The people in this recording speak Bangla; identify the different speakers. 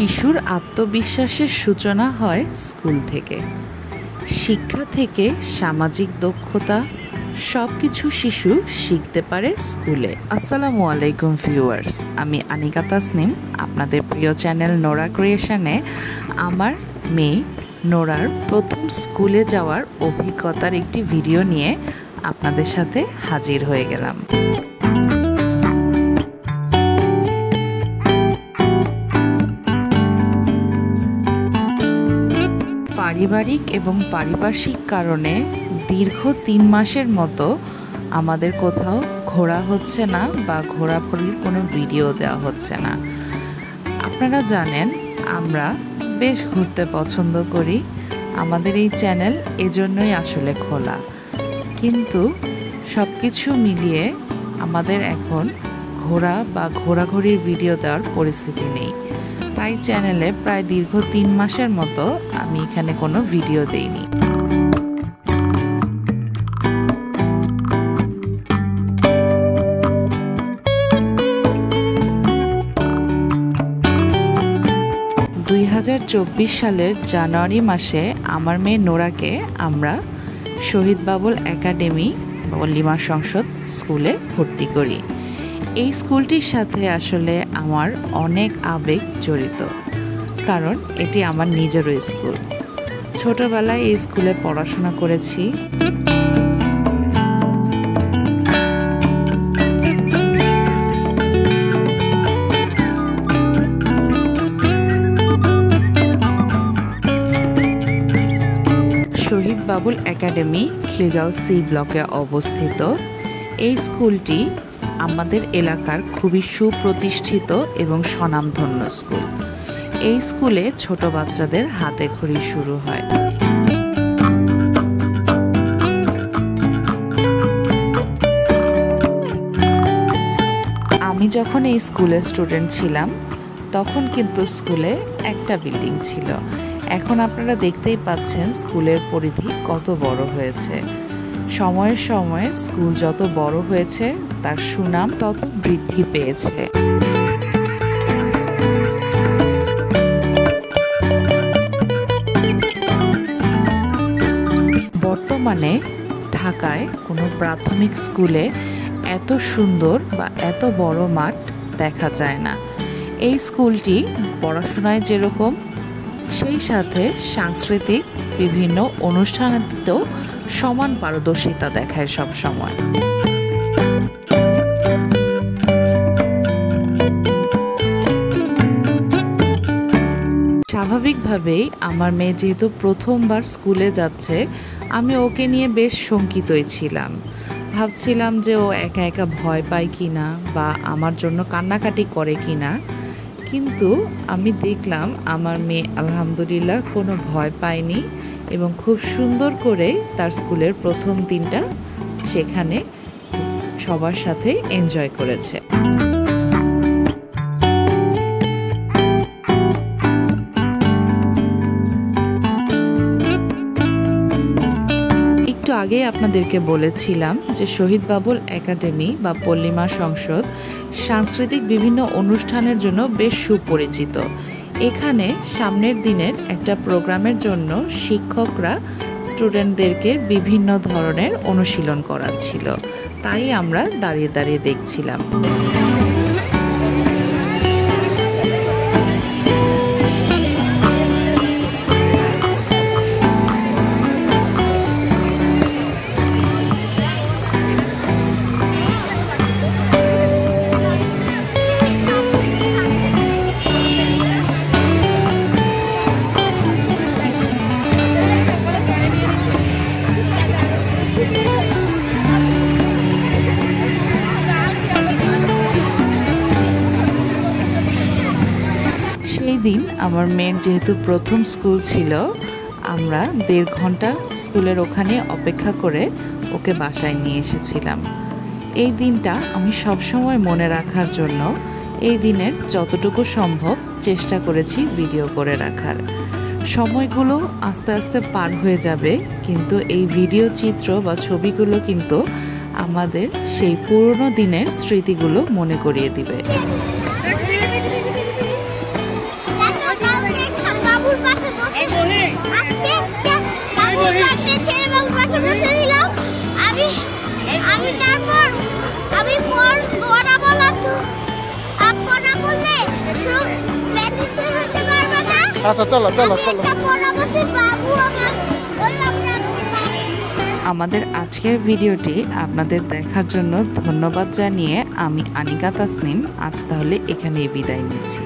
Speaker 1: শিশুর আত্মবিশ্বাসের সূচনা হয় স্কুল থেকে। শিক্ষা থেকে সামাজিক দক্ষতা সবকিছু শিশু শিখতে পারে স্কুলে। আসসালামু আলাইকুম ভিউয়ার্স, আমি আনিকা তাসনিম আপনাদের প্রিয় চ্যানেল নোরা ক্রিয়েশনে আমার মেয়ে নোরার প্রথম স্কুলে যাওয়ার অভিজ্ঞতার একটি ভিডিও নিয়ে আপনাদের সাথে হাজির হয়ে গেলাম। পারিবারিক এবং পারিপার্শ্বিক কারণে দীর্ঘ ৩ মাসের মতো আমাদের কোথাও ঘোরা হচ্ছে না বা ঘোরাঘুরির কোনো ভিডিও দেওয়া হচ্ছে না। আপনারা জানেন আমরা বেশ ঘুরতে পছন্দ করি, আমাদের এই চ্যানেল এজন্যই আসলে খোলা, কিন্তু সব কিছু মিলিয়ে আমাদের এখন ঘোরা বা ঘোরাঘুরির ভিডিও দেওয়ার পরিস্থিতি নেই। তাই চ্যানেলে প্রায় দীর্ঘ ৩ মাসের মতো আমি এখানে কোনো ভিডিও দেইনি। সালের জানুয়ারি মাসে আমার মেয়ে নোরাকে আমরা শহীদ বাবুল একাডেমি পল্লিমা সংসদ স্কুলে ভর্তি করি। এই স্কুলটির সাথে আসলে আমার অনেক আবেগ জড়িত, কারণ এটি আমার নিজেরও স্কুল। ছোটবেলায় এই স্কুলে পড়াশোনা করেছি। শহীদ বাবুল একাডেমি খিলগাঁও সি ব্লকে অবস্থিত। এই স্কুলটি আমাদের এলাকার খুবই সুপ্রতিষ্ঠিত এবং স্বনামধন্য স্কুল। এই স্কুলে ছোট বাচ্চাদের হাতে খড়ি শুরু হয়। আমি যখন এই স্কুলের স্টুডেন্ট ছিলাম তখন কিন্তু স্কুলে একটা বিল্ডিং ছিল। এখন আপনারা দেখতেই পাচ্ছেন স্কুলের পরিধি কত বড় হয়েছে। সময়ে সময়ে স্কুল যত বড় হয়েছে তার সুনাম তত বৃদ্ধি পেয়েছে। বর্তমানে ঢাকায় কোনো প্রাথমিক স্কুলে এত সুন্দর বা এত বড় মাঠ দেখা যায় না। এই স্কুলটি পড়াশোনায় যেরকম, সেই সাথে সাংস্কৃতিক বিভিন্ন অনুষ্ঠানেও সমান পারদর্শিতা দেখায় সব সময়। স্বাভাবিকভাবেই আমার মেয়ে যেহেতু প্রথমবার স্কুলে যাচ্ছে, আমি ওকে নিয়ে বেশ শঙ্কিতই ছিলাম। ভাবছিলাম যে ও একা একা ভয় পায় কিনা বা আমার জন্য কান্নাকাটি করে কিনা, কিন্তু আমি দেখলাম আমার মেয়ে আলহামদুলিল্লাহ কোনো ভয় পায়নি এবং খুব সুন্দর করে তার স্কুলের প্রথম দিনটা সেখানে সবার সাথে এনজয় করেছে। একটু আগে আপনাদেরকে বলেছিলাম যে শহীদ বাবুল একাডেমি বা পল্লিমা সংসদ সাংস্কৃতিক বিভিন্ন অনুষ্ঠানের জন্য বেশ সুপরিচিত। এখানে সামনের দিনের একটা প্রোগ্রামের জন্য শিক্ষকরা স্টুডেন্টদেরকে বিভিন্ন ধরনের অনুশীলন করাচ্ছিল, তাই আমরা দাঁড়িয়ে দাঁড়িয়ে দেখছিলাম। সেই দিন আমার মেয়ের যেহেতু প্রথম স্কুল ছিল, আমরা 1.5 ঘন্টা স্কুলের ওখানে অপেক্ষা করে ওকে বাসায় নিয়ে এসেছিলাম। এই দিনটা আমি সবসময় মনে রাখার জন্য এই দিনের যতটুকু সম্ভব চেষ্টা করেছি ভিডিও করে রাখার। সময়গুলো আস্তে আস্তে পার হয়ে যাবে, কিন্তু এই ভিডিও চিত্র বা ছবিগুলো কিন্তু আমাদের সেই পুরনো দিনের স্মৃতিগুলো মনে করিয়ে দিবে।
Speaker 2: পাশে ছেড়ে বাবুর পাশে বসে দিলাম। আমি তারপর আমি পড়া বলা তো পড়া বললে সব মেডিসিন হতে পারবে না।
Speaker 3: আচ্ছা চলো চলো চলো।
Speaker 2: পড়া বসে বাবু আমার ওই বাবুরা
Speaker 1: আমাদের আজকের ভিডিওটি আপনাদের দেখার জন্য ধন্যবাদ জানিয়ে আমি আনিকা তাসনিম আজ তাহলে এখানেই বিদায় নিচ্ছি।